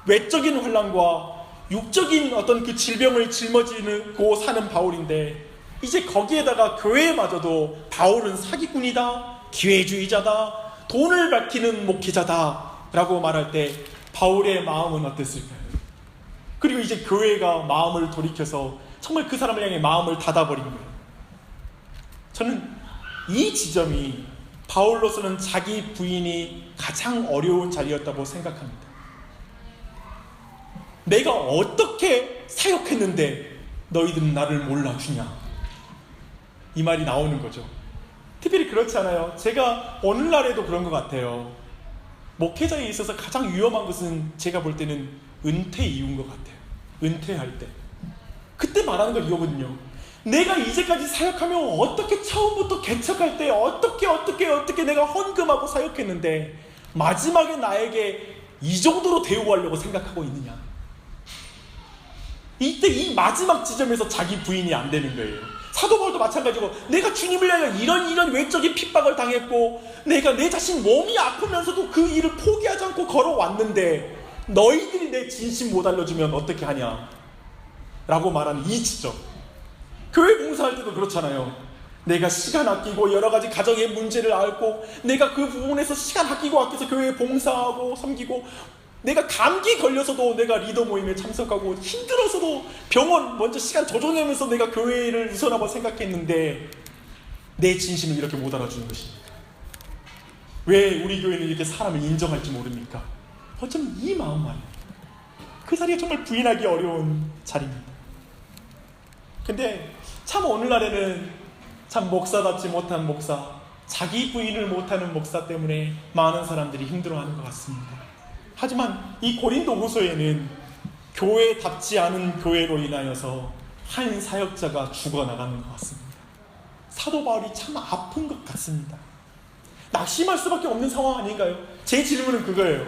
외적인 환난과 육적인 어떤 그 질병을 짊어지고 사는 바울인데 이제 거기에다가 교회마저도 바울은 사기꾼이다, 기회주의자다, 돈을 밝히는 목회자다 라고 말할 때 바울의 마음은 어땠을까요? 그리고 이제 교회가 마음을 돌이켜서 정말 그 사람을 향해 마음을 닫아버린 거예요. 저는 이 지점이 바울로서는 자기 부인이 가장 어려운 자리였다고 생각합니다. 내가 어떻게 사역했는데 너희들은 나를 몰라주냐, 이 말이 나오는 거죠. 특별히 그렇지 않아요? 제가 오늘날에도 그런 것 같아요. 목회자에 있어서 가장 위험한 것은 제가 볼 때는 은퇴 이후인 것 같아요. 은퇴할 때 그때 말하는 건 이거거든요. 내가 이제까지 사역하며 어떻게 처음부터 개척할 때 어떻게 내가 헌금하고 사역했는데 마지막에 나에게 이 정도로 대우하려고 생각하고 있느냐. 이때 이 마지막 지점에서 자기 부인이 안 되는 거예요. 사도 바울도 마찬가지고 내가 주님을 향해 이런 외적인 핍박을 당했고 내가 내 자신 몸이 아프면서도 그 일을 포기하지 않고 걸어왔는데 너희들이 내 진심 못 알려주면 어떻게 하냐 라고 말하는 이 지점. 교회 봉사할 때도 그렇잖아요. 내가 시간 아끼고 여러 가지 가정의 문제를 앓고 내가 그 부분에서 시간 아껴서 교회에 봉사하고 섬기고 내가 감기 걸려서도 내가 리더 모임에 참석하고 힘들어서도 병원 먼저 시간 조정하면서 내가 교회를 우선하고 생각했는데 내 진심을 이렇게 못 알아주는 것입니까? 왜 우리 교회는 이렇게 사람을 인정할지 모릅니까? 어쩌면 이 마음 말이에요. 그 자리가 정말 부인하기 어려운 자리입니다. 근데 참 오늘날에는 참 목사답지 못한 목사, 자기 부인을 못하는 목사 때문에 많은 사람들이 힘들어하는 것 같습니다. 하지만 이 고린도 후서에는 교회답지 않은 교회로 인하여서 한 사역자가 죽어나가는 것 같습니다. 사도 바울이 참 아픈 것 같습니다. 낙심할 수밖에 없는 상황 아닌가요? 제 질문은 그거예요.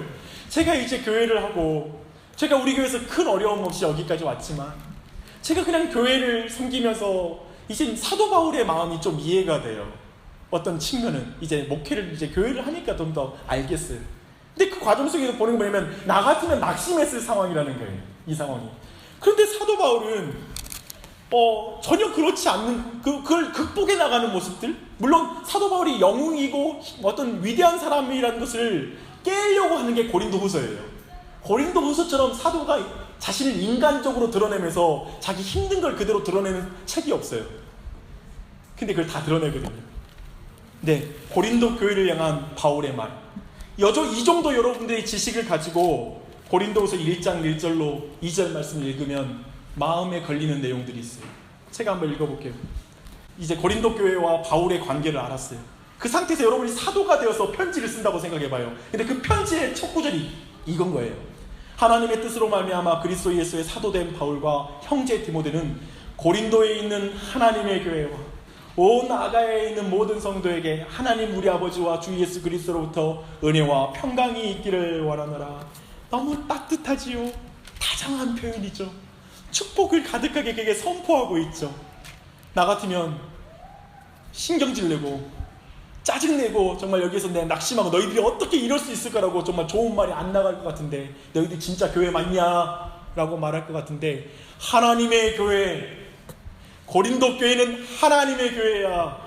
제가 이제 교회를 하고 제가 우리 교회에서 큰 어려움 없이 여기까지 왔지만 제가 그냥 교회를 섬기면서 이제 사도 바울의 마음이 좀 이해가 돼요. 어떤 측면은 이제 목회를 이제 교회를 하니까 좀 더 알겠어요. 근데 그 과정 속에서 보는 거 뭐냐면 나 같으면 낙심했을 상황이라는 거예요. 이 상황이. 그런데 사도 바울은 전혀 그렇지 않는 그걸 극복해 나가는 모습들. 물론 사도 바울이 영웅이고 어떤 위대한 사람이라는 것을 깨려고 하는 게 고린도 후서예요. 고린도후서처럼 사도가 자신을 인간적으로 드러내면서 자기 힘든 걸 그대로 드러내는 책이 없어요. 근데 그걸 다 드러내거든요. 네, 고린도 교회를 향한 바울의 말. 이 정도 여러분들의 지식을 가지고 고린도후서 1장 1절로 2절 말씀을 읽으면 마음에 걸리는 내용들이 있어요. 제가 한번 읽어볼게요. 이제 고린도 교회와 바울의 관계를 알았어요. 그 상태에서 여러분이 사도가 되어서 편지를 쓴다고 생각해봐요. 근데 그 편지의 첫 구절이 이건 거예요. 하나님의 뜻으로 말미암아 그리스도 예수의 사도된 바울과 형제 디모데는 고린도에 있는 하나님의 교회와 온 아가야에 있는 모든 성도에게 하나님 우리 아버지와 주 예수 그리스도로부터 은혜와 평강이 있기를 원하노라. 너무 따뜻하지요. 다정한 표현이죠. 축복을 가득하게 그에게 선포하고 있죠. 나 같으면 신경질 내고 짜증내고 정말 여기에서 내가 낙심하고 너희들이 어떻게 이럴 수 있을까라고 정말 좋은 말이 안 나갈 것 같은데, 너희들 진짜 교회 맞냐? 라고 말할 것 같은데, 하나님의 교회, 고린도 교회는 하나님의 교회야.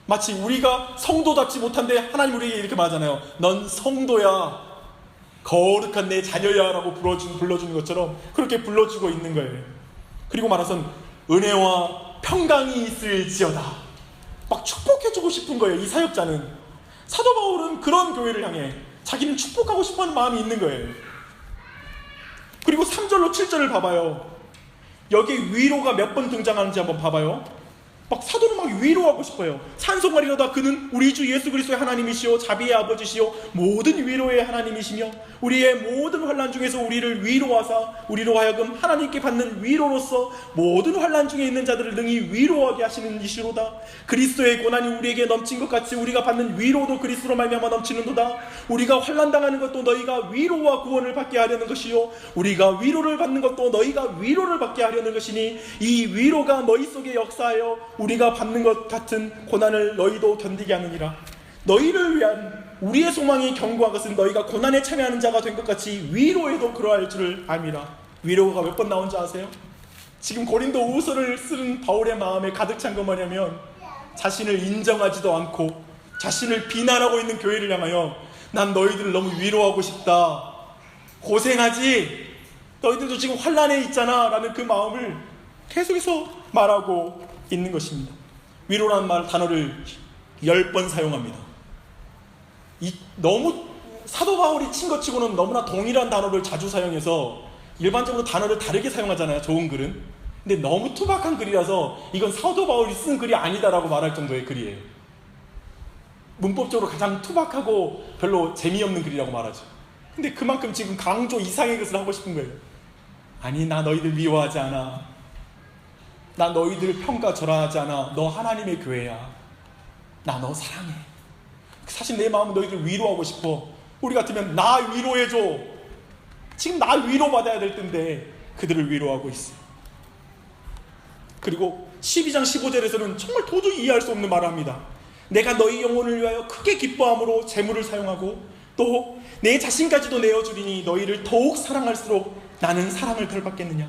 마치 우리가 성도답지 못한데 하나님 우리에게 이렇게 말하잖아요. 넌 성도야, 거룩한 내 자녀야 라고 불러주는 것처럼 그렇게 불러주고 있는 거예요. 그리고 말해선 은혜와 평강이 있을지어다. 막 축복해주고 싶은 거예요. 이 사역자는. 사도 바울은 그런 교회를 향해 자기는 축복하고 싶어하는 마음이 있는 거예요. 그리고 3절로 7절을 봐봐요. 여기 위로가 몇 번 등장하는지 한번 봐봐요. 막 사도는 막 위로하고 싶어요. 찬송하리로다 그는 우리 주 예수 그리스도의 하나님이시오 자비의 아버지시오 모든 위로의 하나님이시며 우리의 모든 환난 중에서 우리를 위로하사 우리로 하여금 하나님께 받는 위로로서 모든 환난 중에 있는 자들을 능히 위로하게 하시는 이시로다. 그리스도의 고난이 우리에게 넘친 것 같이 우리가 받는 위로도 그리스도로 말미암아 넘치는도다. 우리가 환난 당하는 것도 너희가 위로와 구원을 받게 하려는 것이요 우리가 위로를 받는 것도 너희가 위로를 받게 하려는 것이니 이 위로가 너희 속에 역사하여 우리가 받는 것 같은 고난을 너희도 견디게 하느니라. 너희를 위한 우리의 소망이 견고한 것은 너희가 고난에 참여하는 자가 된 것 같이 위로에도 그러할 줄을 암이라. 위로가 몇 번 나온지 아세요? 지금 고린도 후서를 쓰는 바울의 마음에 가득 찬 건 뭐냐면 자신을 인정하지도 않고 자신을 비난하고 있는 교회를 향하여 난 너희들을 너무 위로하고 싶다. 고생하지? 너희들도 지금 환난에 있잖아 라는 그 마음을 계속해서 말하고 있는 것입니다. 위로라는 단어를 10번 사용합니다. 너무 사도 바울이 친 것 치고는 너무나 동일한 단어를 자주 사용해서 일반적으로 단어를 다르게 사용하잖아요. 좋은 글은. 근데 너무 투박한 글이라서 이건 사도 바울이 쓴 글이 아니다라고 말할 정도의 글이에요. 문법적으로 가장 투박하고 별로 재미없는 글이라고 말하죠. 근데 그만큼 지금 강조 이상의 것을 하고 싶은 거예요. 아니 나 너희들 미워하지 않아. 나 너희들 평가절하하지 않아. 너 하나님의 교회야. 나 너 사랑해. 사실 내 마음은 너희들 위로하고 싶어. 우리 같으면 나 위로해줘. 지금 나 위로받아야 될 텐데 그들을 위로하고 있어. 그리고 12장 15절에서는 정말 도저히 이해할 수 없는 말을 합니다. 내가 너희 영혼을 위하여 크게 기뻐함으로 재물을 사용하고 또 내 자신까지도 내어주리니 너희를 더욱 사랑할수록 나는 사랑을 덜 받겠느냐.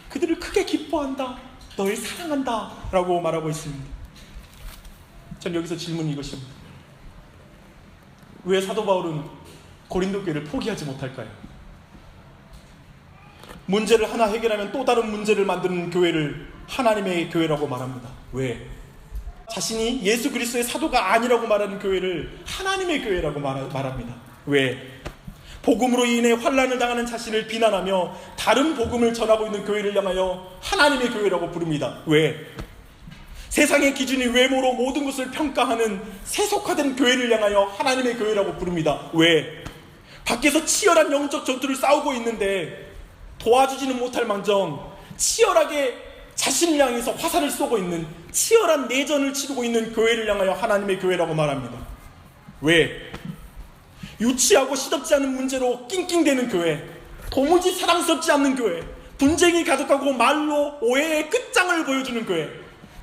그들을 크게 기뻐한다. 너를 사랑한다 라고 말하고 있습니다. 전 여기서 질문이 이것입니다. 왜 사도 바울은 고린도 교회를 포기하지 못할까요? 문제를 하나 해결하면 또 다른 문제를 만드는 교회를 하나님의 교회라고 말합니다. 왜? 자신이 예수 그리스도의 사도가 아니라고 말하는 교회를 하나님의 교회라고 말합니다. 왜? 복음으로 인해 환난을 당하는 자신을 비난하며 다른 복음을 전하고 있는 교회를 향하여 하나님의 교회라고 부릅니다. 왜? 세상의 기준이 외모로 모든 것을 평가하는 세속화된 교회를 향하여 하나님의 교회라고 부릅니다. 왜? 밖에서 치열한 영적 전투를 싸우고 있는데 도와주지는 못할 망정 치열하게 자신을 향해서 화살을 쏘고 있는 치열한 내전을 치르고 있는 교회를 향하여 하나님의 교회라고 말합니다. 왜? 유치하고 시덥지 않은 문제로 낑낑대는 교회, 도무지 사랑스럽지 않는 교회, 분쟁이 가득하고 말로 오해의 끝장을 보여주는 교회,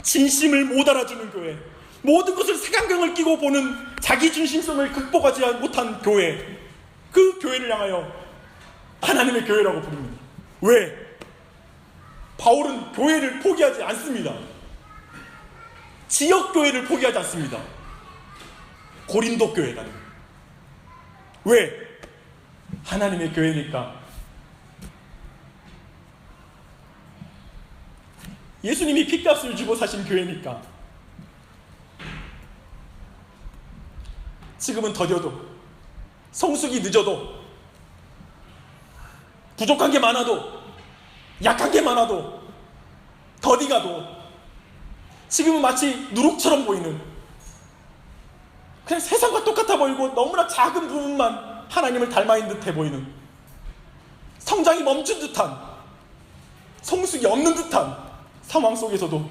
진심을 못 알아주는 교회, 모든 것을 색안경을 끼고 보는 자기 중심성을 극복하지 못한 교회, 그 교회를 향하여 하나님의 교회라고 부릅니다. 왜? 바울은 교회를 포기하지 않습니다. 지역교회를 포기하지 않습니다. 고린도 교회다. 왜? 하나님의 교회니까. 예수님이 핏값을 주고 사신 교회니까. 지금은 더뎌도, 성숙이 늦어도, 부족한 게 많아도, 약한 게 많아도, 더디 가도, 지금은 마치 누룩처럼 보이는, 그냥 세상과 똑같아 보이고 너무나 작은 부분만 하나님을 닮아 있는 듯해 보이는, 성장이 멈춘 듯한, 성숙이 없는 듯한 상황 속에서도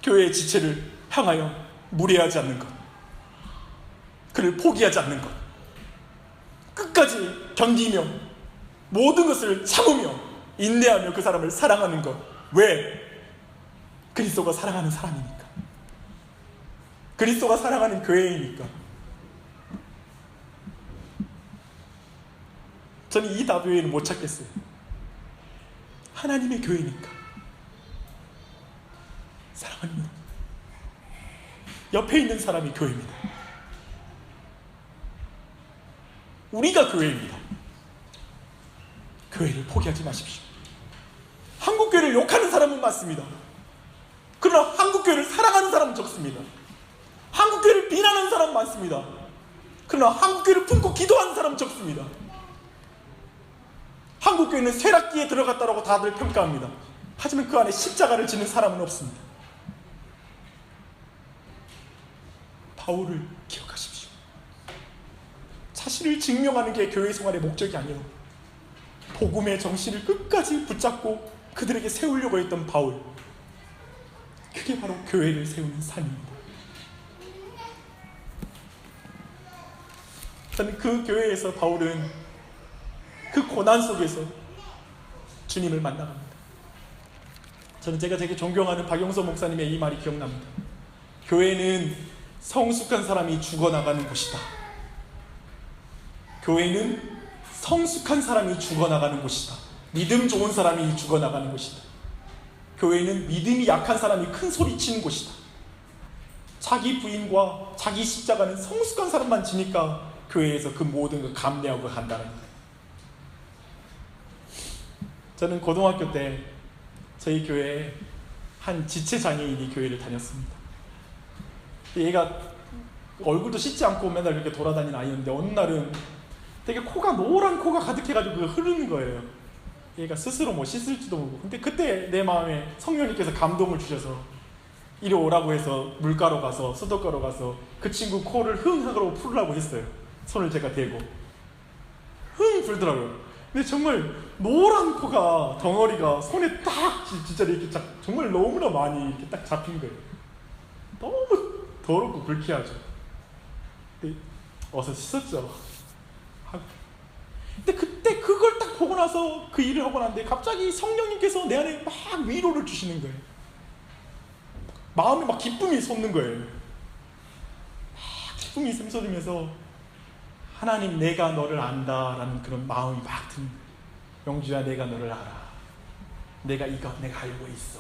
교회의 지체를 향하여 무례하지 않는 것, 그를 포기하지 않는 것, 끝까지 견디며 모든 것을 참으며 인내하며 그 사람을 사랑하는 것. 왜? 그리스도가 사랑하는 사람이니까. 그리스도가 사랑하는 교회이니까. 저는 이 답 외에는 못 찾겠어요. 하나님의 교회니까 사랑합니다. 옆에 있는 사람이 교회입니다. 우리가 교회입니다. 교회를 포기하지 마십시오. 한국교회를 욕하는 사람은 많습니다. 그러나 한국교회를 사랑하는 사람은 적습니다. 한국교회를 비난하는 사람은 많습니다. 그러나 한국교회를 품고 기도하는 사람은 적습니다. 한국교회는 쇠락기에 들어갔다라고 다들 평가합니다. 하지만 그 안에 십자가를 지는 사람은 없습니다. 바울을 기억하십시오. 자신을 증명하는 게 교회 생활의 목적이 아니에요. 복음의 정신을 끝까지 붙잡고 그들에게 세우려고 했던 바울, 그게 바로 교회를 세우는 삶입니다. 저는 그 교회에서 바울은 그 고난 속에서 주님을 만나갑니다. 저는 제가 되게 존경하는 박용서 목사님의 이 말이 기억납니다. 교회는 성숙한 사람이 죽어나가는 곳이다. 교회는 성숙한 사람이 죽어나가는 곳이다. 믿음 좋은 사람이 죽어나가는 곳이다. 교회는 믿음이 약한 사람이 큰 소리 치는 곳이다. 자기 부인과 자기 십자가는 성숙한 사람만 지니까 교회에서 그 모든 걸 감내하고 간다는 거예요. 저는 고등학교 때 저희 교회에 한 지체 장애인이 교회를 다녔습니다. 얘가 얼굴도 씻지 않고 맨날 이렇게 돌아다니는 아이였는데 어느 날은 되게 노란 코가 가득해가지고 그거 흐르는 거예요. 얘가 스스로 뭐 씻을지도 모르고. 근데 그때 내 마음에 성령님께서 감동을 주셔서 이리 오라고 해서 물가로 가서 수도가로 가서 그 친구 코를 흥 하고 풀으라고 했어요. 손을 제가 대고 흥 풀더라고요. 근데 정말 노란 코가, 덩어리가 손에 딱 진짜 이렇게 정말 너무나 많이 이렇게 딱 잡힌 거예요. 너무 더럽고 불쾌하죠. 근데 어서 씻었죠. 근데 그때 그걸 딱 보고 나서 그 일을 하고 났는데 갑자기 성령님께서 내 안에 막 위로를 주시는 거예요. 마음에 막 기쁨이 솟는 거예요. 막 기쁨이 샘솟으면서 하나님, 내가 너를 안다라는 그런 마음이 막 드는 거예요. 영주야, 내가 너를 알아. 내가 알고 있어.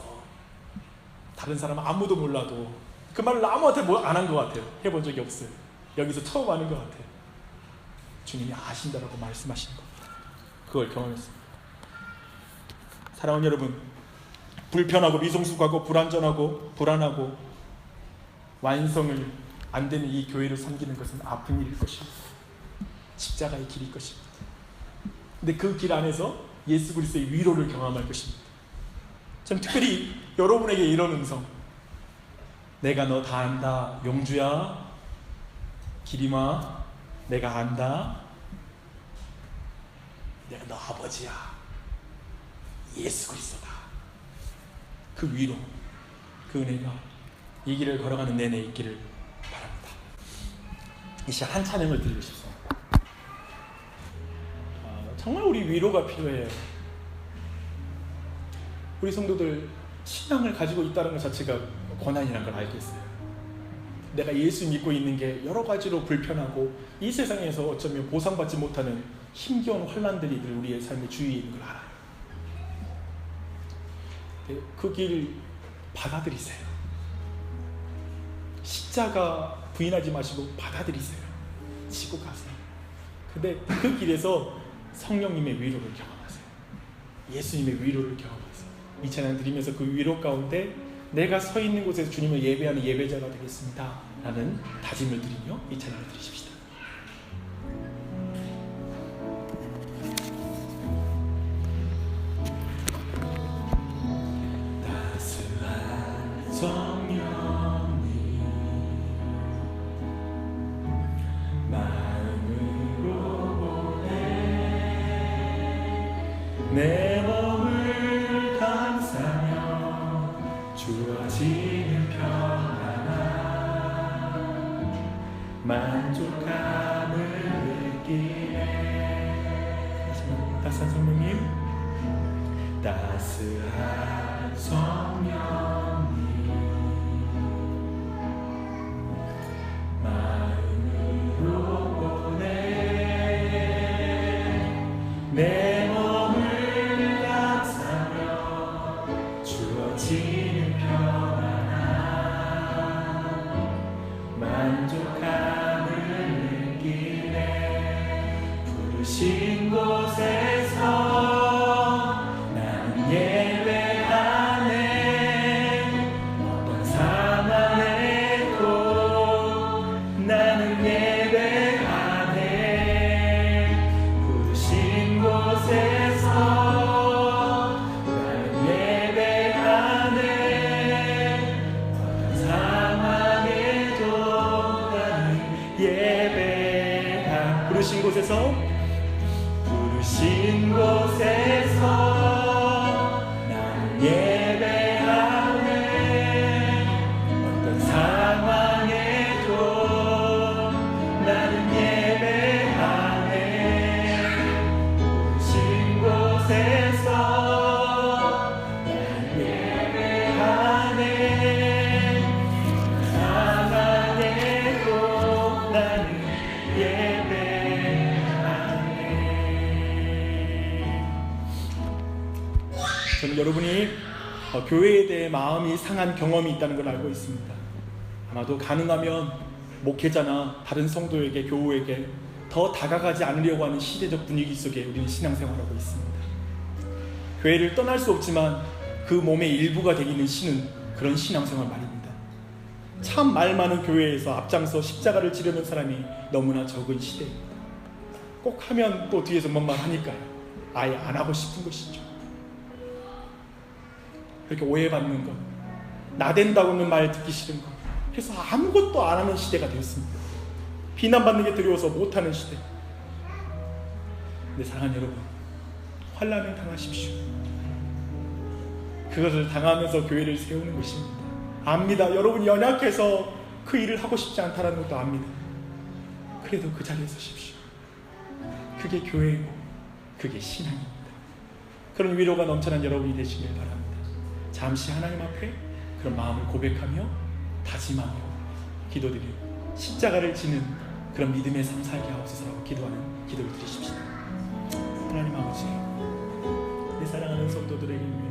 다른 사람은 아무도 몰라도 그 말을 아무한테 안 한 것 같아요. 해본 적이 없어요. 여기서 처음 하는 것 같아요. 주님이 아신다라고 말씀하시는 겁니다. 그걸 경험했습니다. 사랑하는 여러분, 불편하고 미성숙하고 불안전하고 불안하고 완성을 안 되는 이 교회를 섬기는 것은 아픈 일일 것입니다. 십자가의 길일 것입니다. 근데 그 길 안에서 예수 그리스도의 위로를 경험할 것입니다. 저는 특별히 여러분에게 이런 음성, 내가 너 다 안다. 용주야, 기림아, 내가 안다. 내가 너 아버지야. 예수 그리스도다. 그 위로, 그 은혜가 이 길을 걸어가는 내내 있기를 바랍니다. 이 시간 한 찬양을 드리고 싶습니다. 정말 우리 위로가 필요해요. 우리 성도들 신앙을 가지고 있다는 것 자체가 고난이라는 걸 알겠어요. 내가 예수 믿고 있는 게 여러 가지로 불편하고 이 세상에서 어쩌면 보상받지 못하는 힘겨운 환난들이 늘 우리의 삶의 주위에 있는 걸 알아요. 그 길 받아들이세요. 십자가 부인하지 마시고 받아들이세요. 지고 가세요. 근데 그 길에서 성령님의 위로를 경험하세요. 예수님의 위로를 경험하세요. 이 찬양 드리면서 그 위로 가운데 내가 서 있는 곳에서 주님을 예배하는 예배자가 되겠습니다 라는 다짐을 드리며 이 찬양을 드리십시다. 따스한 성령님 마음으로 보내 내 몸을 감싸며 주어지는 평안함 만족함을 느끼네. 따스한 성령님 따스한 성령님 마음으로 보내 내 몸을 감싸며 주어지는 평안함 만족함을 느끼네. 부르신 곳에서 부르신 곳에서 나는 예배하네. 어떤 상황에도 나는 예배하네. 부르신 곳에서 나는 예배하네. 상황에도 나는 예배하네. 저는 여러분이 교회에 대해 마음이 상한 경험이 있다는 걸 알고 있습니다. 아마도 가능하면 목회자나 다른 성도에게, 교우에게 더 다가가지 않으려고 하는 시대적 분위기 속에 우리는 신앙생활하고 있습니다. 교회를 떠날 수 없지만 그 몸의 일부가 되기는 쉬는 그런 신앙생활 말입니다. 참 말 많은 교회에서 앞장서 십자가를 지르는 사람이 너무나 적은 시대입니다. 꼭 하면 또 뒤에서 뭔 말 하니까요. 아예 안 하고 싶은 것이죠. 그렇게 오해받는 것, 나댄다고는 말 듣기 싫은 것, 그래서 아무것도 안 하는 시대가 되었습니다. 비난받는 게 두려워서 못하는 시대. 근데 사랑하는 여러분, 환난을 당하십시오. 그것을 당하면서 교회를 세우는 것입니다. 압니다. 여러분이 연약해서 그 일을 하고 싶지 않다는 것도 압니다. 그래도 그 자리에 서십시오. 그게 교회이고 그게 신앙입니다. 그런 위로가 넘쳐난 여러분이 되시길 바랍니다. 잠시 하나님 앞에 그런 마음을 고백하며 다짐하며 기도드리고 십자가를 지는 그런 믿음의 삶 살게 하옵소서라고 기도하는 기도를 드리십시다. 하나님 아버지, 내 사랑하는 성도들에게